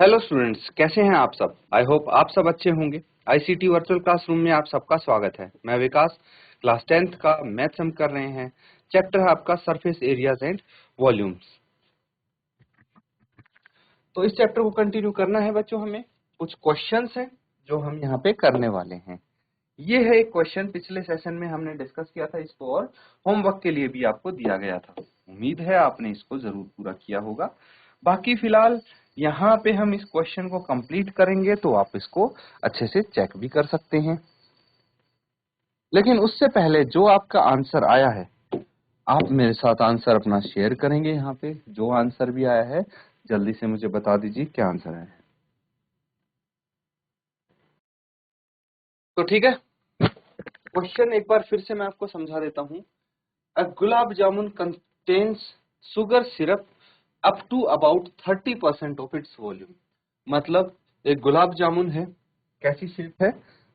Hello students, कैसे हैं आप सब। आई होप आप सब अच्छे होंगे। आईसीटी वर्चुअल क्लासरूम में आप सबका स्वागत है। मैं विकास, क्लास 10th का मैथ्स हम कर रहे हैं। चैप्टर है आपका सरफेस एरियाज एंड वॉल्यूम्स। तो इस चैप्टर को कंटिन्यू करना है बच्चों। हमें कुछ क्वेश्चंस हैं जो हम यहाँ पे करने वाले हैं। ये है एक क्वेश्चन, पिछले सेशन में हमने डिस्कस किया था इसको और होमवर्क के लिए भी आपको दिया गया था। उम्मीद है आपने इसको जरूर पूरा किया होगा। बाकी फिलहाल यहाँ पे हम इस क्वेश्चन को कंप्लीट करेंगे तो आप इसको अच्छे से चेक भी कर सकते हैं। लेकिन उससे पहले जो आपका आंसर आया है, आप मेरे साथ आंसर अपना शेयर करेंगे। यहाँ पे जो आंसर भी आया है जल्दी से मुझे बता दीजिए क्या आंसर आया है। तो ठीक है, क्वेश्चन एक बार फिर से मैं आपको समझा देता हूँ। A gulab jamun contains sugar syrup up to about 30% of its volume। मतलब एक गुलाब जामुन है, कैसी शेप है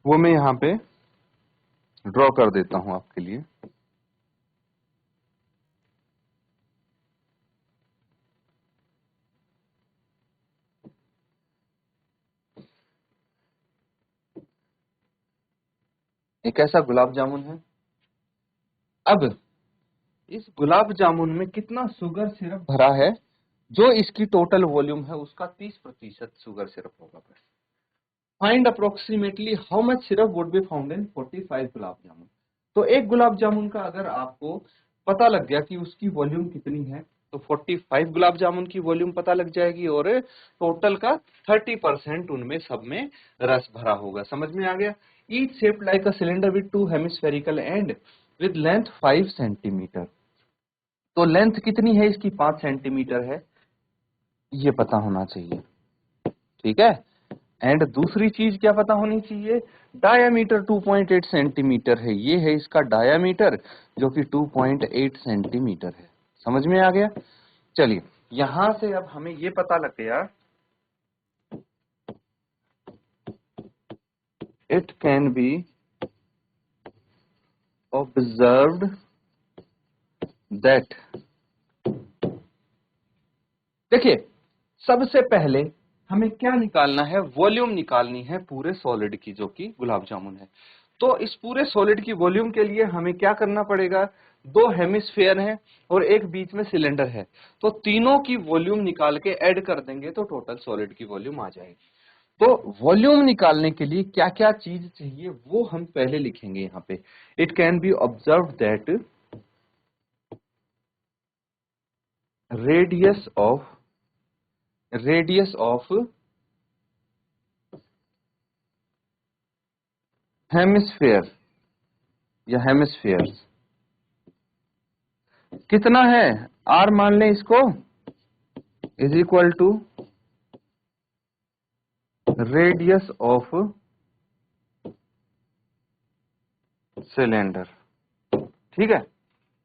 वो मैं यहाँ पे ड्रॉ कर देता हूँ आपके लिए। एक ऐसा गुलाब जामुन है। अब इस गुलाब जामुन में कितना शुगर सिरप भरा है, जो इसकी टोटल वॉल्यूम है उसका 30% शुगर सिरप होगा। Find approximately how much syrup would be found in 45 gulab jamun. तो एक गुलाब जामुन का अगर आपको पता लग गया कि उसकी वॉल्यूम कितनी है, तो 45 गुलाब जामुन की वॉल्यूम पता लग जाएगी और टोटल का 30% उनमें सब में रस भरा होगा। समझ में आ गया। Each shaped like a cylinder with two hemispherical and with length 5 centimetre. तो लेंथ कितनी है इसकी, 5 सेंटीमीटर है, ये पता होना चाहिए। ठीक है। एंड दूसरी चीज क्या पता होनी चाहिए, डायामीटर 2.8 सेंटीमीटर है। ये है इसका डायामीटर जो कि 2.8 सेंटीमीटर है। समझ में आ गया। चलिए, यहां से अब हमें ये पता लग गया, it can B observed that. देखिए, सबसे पहले हमें क्या निकालना है, वॉल्यूम निकालनी है पूरे सॉलिड की, जो कि गुलाब जामुन है। तो इस पूरे सॉलिड की वॉल्यूम के लिए हमें क्या करना पड़ेगा, दो हेमिस्फेयर हैं और एक बीच में सिलेंडर है, तो तीनों की वॉल्यूम निकाल के ऐड कर देंगे तो टोटल सॉलिड की वॉल्यूम आ जाएगी। तो वॉल्यूम निकालने के लिए क्या क्या चीज चाहिए वो हम पहले लिखेंगे यहाँ पे। It can be observe that radius of hemisphere या हेमिस्फेयर्स कितना है, आर मान लें इसको, is equal to radius of cylinder. ठीक है,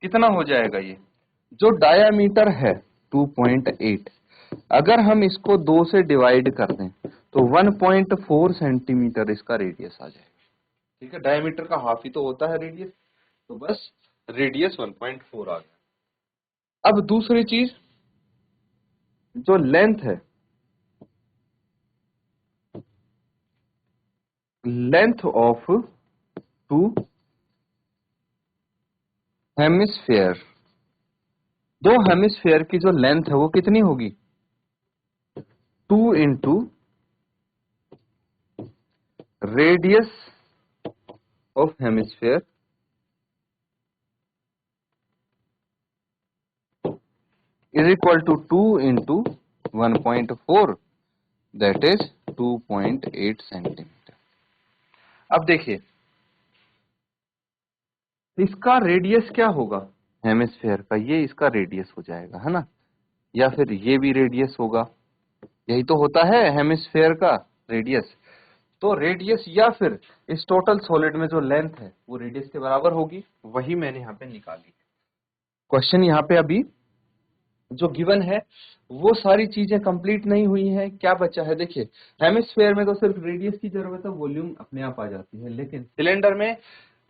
कितना हो जाएगा ये, जो डायामीटर है 2.8, अगर हम इसको 2 से डिवाइड कर दें तो 1.4 सेंटीमीटर इसका रेडियस आ जाएगा। ठीक है, डायामीटर का हाफ ही तो होता है रेडियस, तो बस रेडियस 1.4 आ गया। अब दूसरी चीज, जो लेंथ है, लेंथ ऑफ टू हेमिस्फेयर, दो हेमिस्फेयर की जो लेंथ है वो कितनी होगी, 2 into radius of hemisphere is equal to 2 into 1.4, that is 2.8 centimetre. अब देखिए, इसका रेडियस क्या होगा, हेमिस्फेयर का ये इसका रेडियस हो जाएगा, है ना, या फिर ये भी रेडियस होगा, यही तो होता है हेमिस्फेयर का रेडियस। तो रेडियस या फिर इस टोटल सॉलिड में जो लेंथ है वो रेडियस के बराबर होगी, वही मैंने यहाँ पे निकाली। क्वेश्चन यहाँ पे अभी जो गिवन है वो सारी चीजें कंप्लीट नहीं हुई हैं। क्या बचा है, देखिए, हेमिस्फेयर में तो सिर्फ रेडियस की जरूरत है, वॉल्यूम अपने आप आ जाती है, लेकिन सिलेंडर में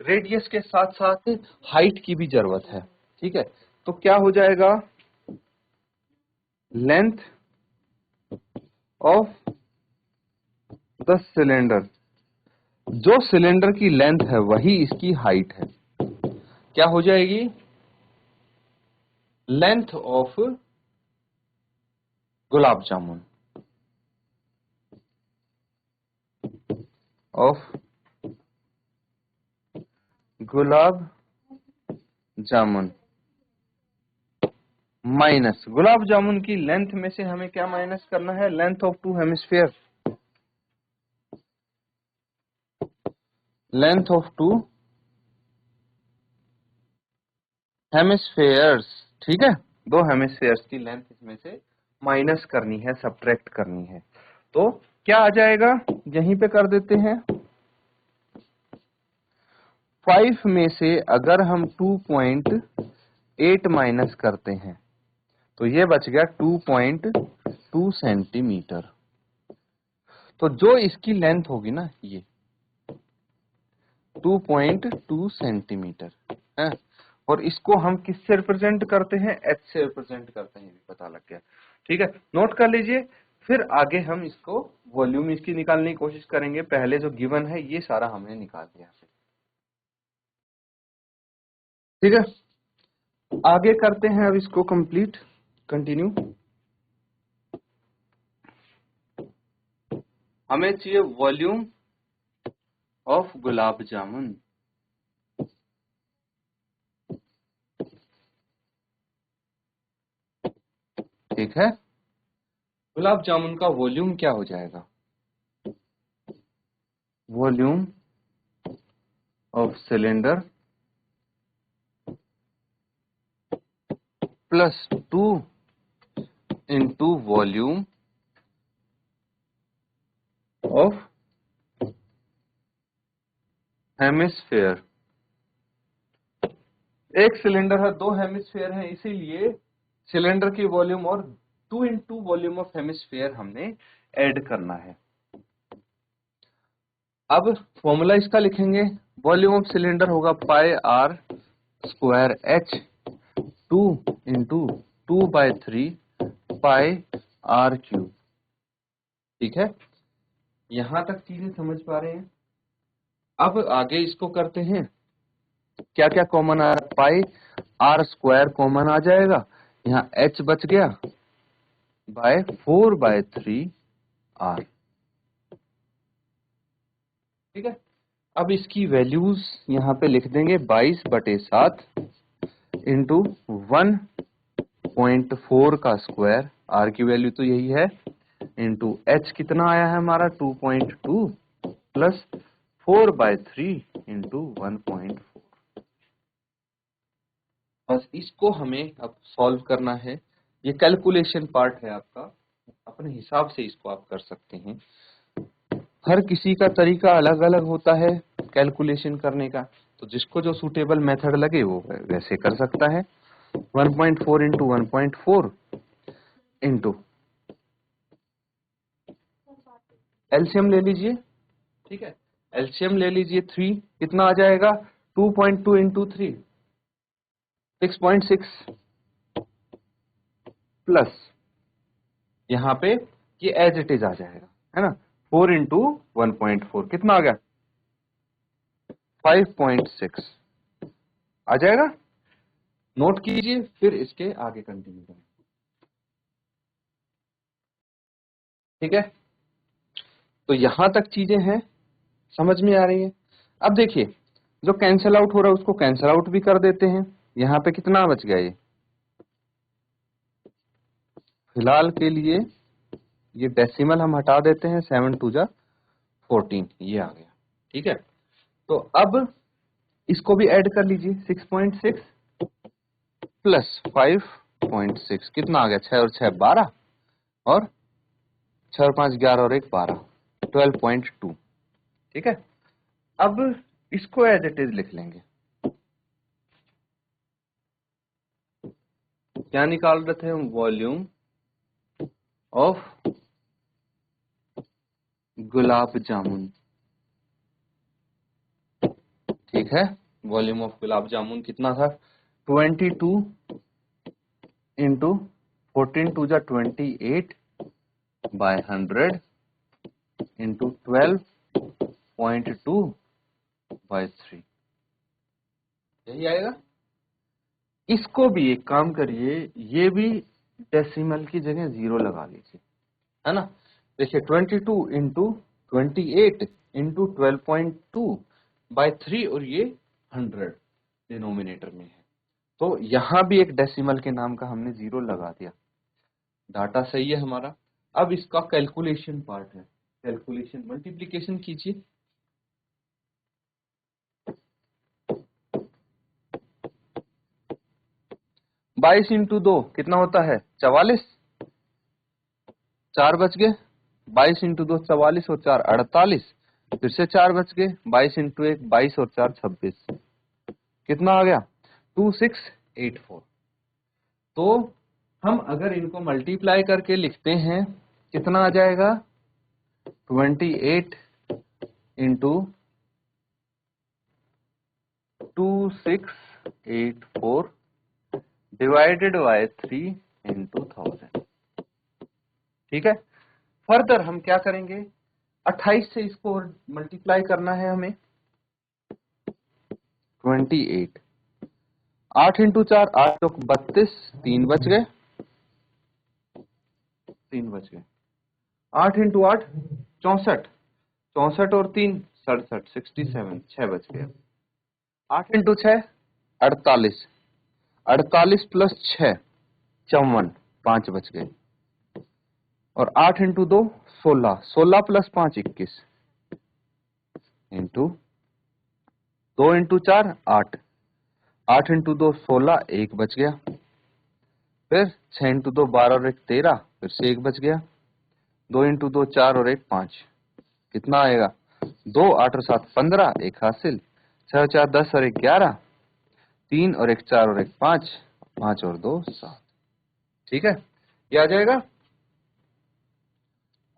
रेडियस के साथ साथ हाइट की भी जरूरत है। ठीक है, तो क्या हो जाएगा, लेंथ ऑफ द सिलेंडर, जो सिलेंडर की लेंथ है वही इसकी हाइट है, क्या हो जाएगी? Length of gulab jamun, of gulab jamun minus, gulab jamun की लेंथ में से हमें क्या माइनस करना है? Length of two hemisphere, length of two hemispheres, ठीक है, दो हेमिस्फेयर्स की लेंथ इसमें से माइनस करनी है, सब्ट्रैक्ट करनी है। तो क्या आ जाएगा? यहीं पे कर देते हैं। 5 में से अगर हम 2.8 माइनस करते हैं तो ये बच गया 2.2 सेंटीमीटर। तो जो इसकी लेंथ होगी ना, ये 2.2 सेंटीमीटर है, और इसको हम किससे रिप्रेजेंट करते हैं? एच से रिप्रेजेंट करते हैं, ये पता लग गया। ठीक है, नोट कर लीजिए। फिर आगे हम इसको वॉल्यूम इसकी निकालने की कोशिश करेंगे। पहले जो गिवन है ये सारा हमने निकाल दिया। ठीक है, आगे करते हैं अब इसको कंप्लीट, कंटिन्यू। हमें चाहिए वॉल्यूम ऑफ गुलाब जामुन। ठीक है, गुलाब जामुन का वॉल्यूम क्या हो जाएगा? Volume of cylinder plus 2 into volume of hemisphere. एक सिलेंडर है, दो हेमिस्फेयर है, इसीलिए सिलेंडर की वॉल्यूम और 2 इंटू वॉल्यूम ऑफ हेमिस्फेयर हमने ऐड करना है। अब फॉर्मूला इसका लिखेंगे, वॉल्यूम ऑफ सिलेंडर होगा pi r square h 2 into 2/3 pi r cube. ठीक है, यहां तक चीजें समझ पा रहे हैं? अब आगे इसको करते हैं। क्या क्या कॉमन आ रहा है? पाई आर स्क्वायर कॉमन आ जाएगा, यहाँ एच बच गया बाय 4/3 आर। ठीक है, अब इसकी वैल्यूज यहाँ पे लिख देंगे, 22/7 इंटू 1.4 का स्क्वायर, आर की वैल्यू तो यही है, इंटू एच कितना आया है हमारा 2.2 प्लस 4/3 इंटू 1.4। बस इसको हमें अब सॉल्व करना है। ये कैलकुलेशन पार्ट है आपका, अपने हिसाब से इसको आप कर सकते हैं। हर किसी का तरीका अलग अलग होता है कैलकुलेशन करने का, तो जिसको जो सूटेबल मेथड लगे वो वैसे कर सकता है। 1.4 इंटू 1.4 इंटू एलसीएम ले लीजिए। ठीक है, एलसीएम ले लीजिए 3, कितना आ जाएगा? 2.2 इंटू 3 6.6 प्लस यहाँ पे ये एज इट इज आ जाएगा, है ना। 4 इंटू 1.4 कितना आ गया? 5.6 आ जाएगा। नोट कीजिए, फिर इसके आगे कंटिन्यू करें। ठीक है, तो यहां तक चीजें हैं, समझ में आ रही है। अब देखिए, जो कैंसिल आउट हो रहा है उसको कैंसिल आउट भी कर देते हैं। यहाँ पे कितना बच गया? ये फिलहाल के लिए ये डेसिमल हम हटा देते हैं, 7 2 जा 14, ये आ गया। ठीक है, तो अब इसको भी ऐड कर लीजिए, 6.6 प्लस 5.6 कितना आ गया? 6 और 6 12, और 6 और 5 11 और 1 12, 12.2। ठीक है, अब इसको एज इट इज लिख लेंगे। क्या निकाल रहे थे हम? वॉल्यूम ऑफ गुलाब जामुन। ठीक है, वॉल्यूम ऑफ गुलाब जामुन कितना था? 22 इंटू 14 2 जा 28 बाय 100 इंटू 12.2 बाय 3, यही आएगा। इसको भी एक काम करिए, ये भी डेसिमल की जगह 0 लगा लीजिए, है ना। देखिए 22 इंटू 28 इंटू 12.2 बाय 3 और ये 100 डिनोमिनेटर में है, तो यहां भी एक डेसिमल के नाम का हमने 0 लगा दिया। डाटा सही है हमारा। अब इसका कैलकुलेशन पार्ट है, कैलकुलेशन मल्टीप्लीकेशन कीजिए। 22 इंटू 2 कितना होता है 44, 4 बच गए। 22 इंटू 2 44 और 4 48, फिर से 4 बच गए। 22 इंटू 1 22 और 4 26, कितना आ गया 2684। तो हम अगर इनको मल्टीप्लाई करके लिखते हैं कितना आ जाएगा 28 इंटू 2684 डिवाइडेड बाय 3 इंटू 1000। ठीक है। फर्दर हम क्या करेंगे, 28 से इसको मल्टीप्लाई करना है हमें। 28, 8 इंटू 4 8 तो 32, 3 बच गए, 3 बच गए। 8 इंटू 8 64, 64 और 3 67, 67, 6 बच गए। 8 इंटू 6 48, 48 प्लस 6 54, 5 बच गए। और 8 into 2 16, 16 plus 5 21 into 2 into 4 8, 8 into 2 16, 1 बच गया। फिर 6 इंटू 2 12 और 1 13, फिर से 1 बच गया। 2 इंटू 2 4 और 1 5, कितना आएगा 2 8 और 7 15, 1 हासिल। 6 और 4 10 और 1 11, 3 और 1 4 और 1 5, 5 और 2 7। ठीक है, ये आ जाएगा।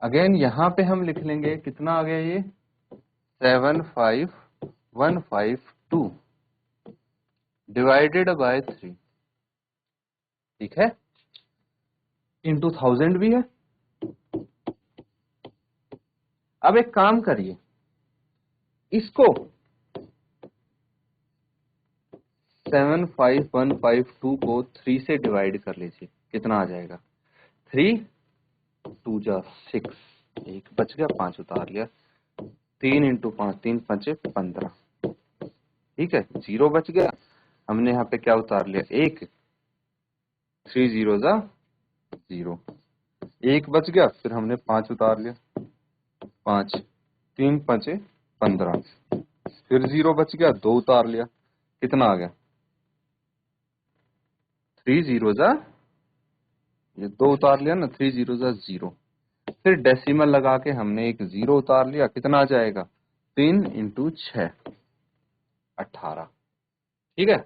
अगेन यहाँ पे हम लिख लेंगे कितना आ गया ये 75152 डिवाइडेड बाय 3। ठीक है, इंटू 1000 भी है। अब एक काम करिए, इसको 75152 को 3 से डिवाइड कर लीजिए, कितना आ जाएगा 3 2 जा 6, 1 बच गया, 5 उतार लिया। 3 इंटू 5 3 5 15, ठीक है 0 बच गया। हमने यहाँ पे क्या उतार लिया 1, 3 0 जा 0, 1 बच गया। फिर हमने 5 उतार लिया, 5 3 5 15, फिर 0 बच गया, 2 उतार लिया, कितना आ गया 3 0 जा, ये 2 उतार लिया ना, 3 0 जा 0। फिर डेसिमल लगा के हमने एक 0 उतार लिया, कितना आ जाएगा 3 इंटू 6 18। ठीक है,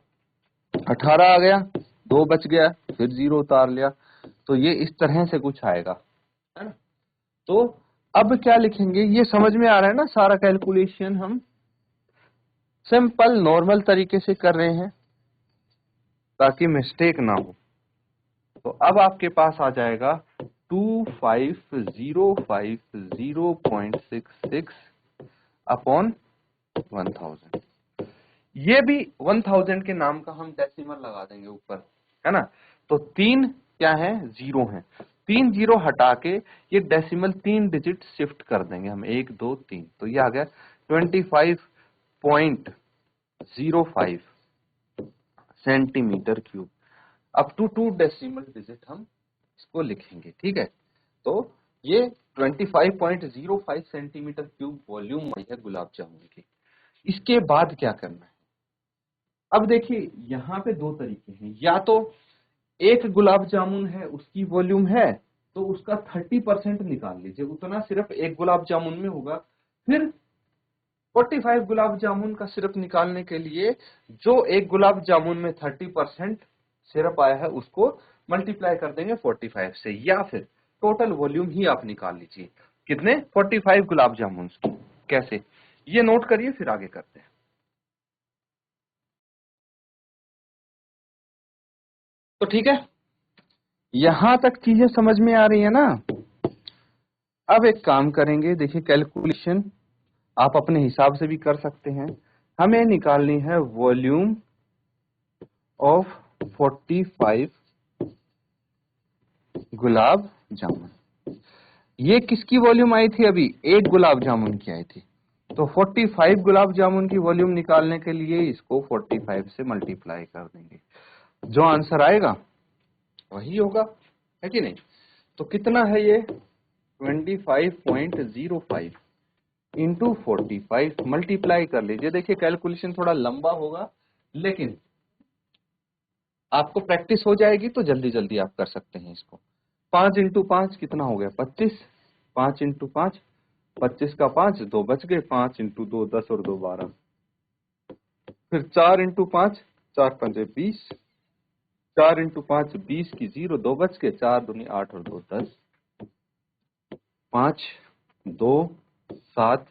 18 आ गया, 2 बच गया, फिर 0 उतार लिया। तो ये इस तरह से कुछ आएगा, है ना। तो अब क्या लिखेंगे, ये समझ में आ रहा है ना, सारा कैलकुलेशन हम सिंपल नॉर्मल तरीके से कर रहे हैं ताकि मिस्टेक ना हो। तो अब आपके पास आ जाएगा 25050.66 अपॉन 1000। ये भी 1000 के नाम का हम डेसिमल लगा देंगे ऊपर, है ना। तो 3 क्या है 0 है, 3 0 हटा के ये डेसिमल 3 डिजिट शिफ्ट कर देंगे हम, 1 2 3, तो ये आ गया 25.05 centimetre cube. Up to 2 decimal digit हम इसको लिखेंगे। ठीक है, तो ये 25.05 सेंटीमीटर क्यूब वॉल्यूम है गुलाब जामुन की। इसके बाद क्या करना है, अब देखिए यहाँ पे दो तरीके हैं, या तो एक गुलाब जामुन है उसकी वॉल्यूम है तो उसका 30% निकाल लीजिए, उतना सिर्फ एक गुलाब जामुन में होगा। फिर 45 गुलाब जामुन का सिरप निकालने के लिए जो एक गुलाब जामुन में 30% सिरप आया है उसको मल्टीप्लाई कर देंगे 45 से, या फिर टोटल वॉल्यूम ही आप निकाल लीजिए कितने 45 गुलाब जामुन की। कैसे, ये नोट करिए फिर आगे करते हैं। तो ठीक है, यहां तक चीजें समझ में आ रही है ना। अब एक काम करेंगे, देखिए कैलकुलेशन आप अपने हिसाब से भी कर सकते हैं। हमें निकालनी है वॉल्यूम ऑफ 45 गुलाब जामुन। ये किसकी वॉल्यूम आई थी? अभी एक गुलाब जामुन की आई थी। तो 45 गुलाब जामुन की वॉल्यूम निकालने के लिए इसको 45 से मल्टीप्लाई कर देंगे, जो आंसर आएगा वही होगा, है कि नहीं? तो कितना है ये? 25.05 इंटू 45 मल्टीप्लाई कर लीजिए। देखिए कैलकुलेशन थोड़ा लंबा होगा, लेकिन आपको प्रैक्टिस हो जाएगी तो जल्दी जल्दी आप कर सकते हैं इसको। 5 इंटू 5 कितना हो गया? 25। 5 इंटू 5, 25 का 5, 2 बच गए। 5 इंटू 2 10 और 2 12। फिर 4 इंटू 5, 4 पंजे 20। 4 इंटू 5 20 की 0, 2 बच गए। 4 दूनी 8 और 2 10। 5 2 7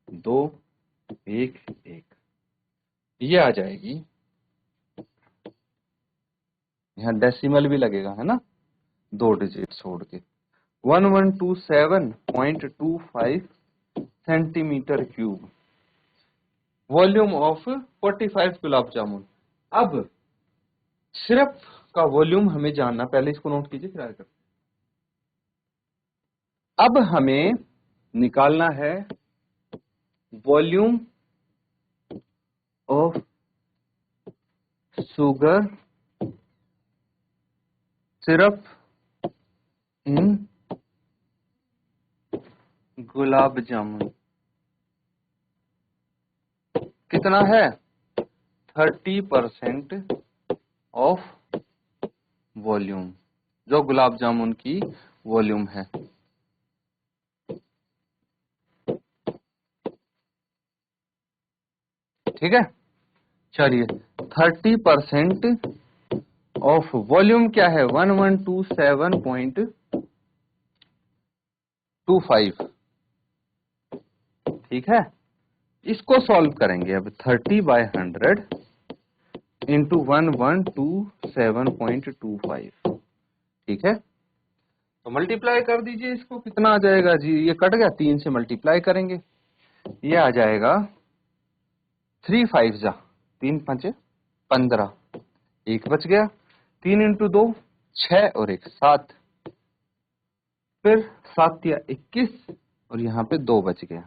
2 1 1, ये आ जाएगी। यहाँ डेसिमल भी लगेगा, है ना, 2 डिजिट छोड़ के। 1127.25 centimetre cube volume of 45 gulab jamun. अब सिरप का वॉल्यूम हमें जानना, पहले इसको नोट कीजिए फिर आगे करते हैं। अब हमें निकालना है volume of sugar syrup in gulab jamun. कितना है? 30% ऑफ वॉल्यूम, जो गुलाब जामुन की वॉल्यूम है। ठीक है, चलिए 30% ऑफ वॉल्यूम क्या है? 1127.25। ठीक है, इसको सॉल्व करेंगे अब। 30/100 इंटू 1127.25। ठीक है, तो मल्टीप्लाई कर दीजिए इसको। कितना आ जाएगा जी? ये कट गया, 3 से मल्टीप्लाई करेंगे, ये आ जाएगा 3 5 जा 3 5 15, 1 बच गया। 3 इंटू 2 6 और 1 7, फिर 7 या 21 और यहाँ पे 2 बच गया।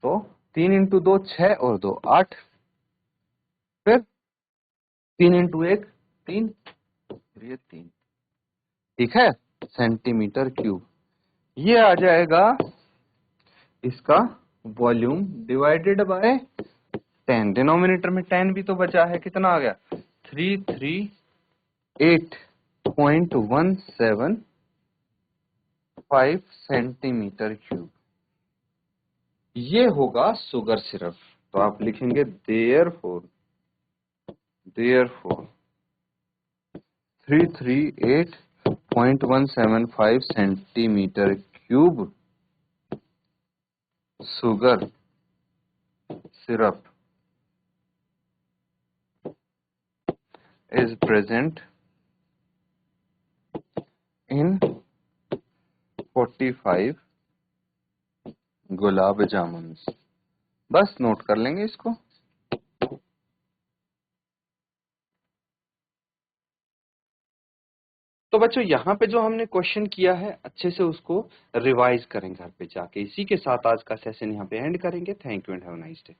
तो 3 इंटू 2 6 और 2 8, फिर 3 इंटू 1 3, ये 3। ठीक है, सेंटीमीटर क्यूब। ये आ जाएगा इसका वॉल्यूम डिवाइडेड बाय 10। डिनोमिनेटर में 10 भी तो बचा है, कितना आ गया? 338.175 सेंटीमीटर क्यूब। ये होगा शुगर सिरप। तो आप लिखेंगे therefore 338.175 centimetre cube sugar syrup is present in 45 gulab jamun. बस नोट कर लेंगे इसको। तो बच्चों यहाँ पे जो हमने क्वेश्चन किया है, अच्छे से उसको रिवाइज करें घर पे जाके। इसी के साथ आज का सेशन यहाँ पे एंड करेंगे। Thank you and have a nice day.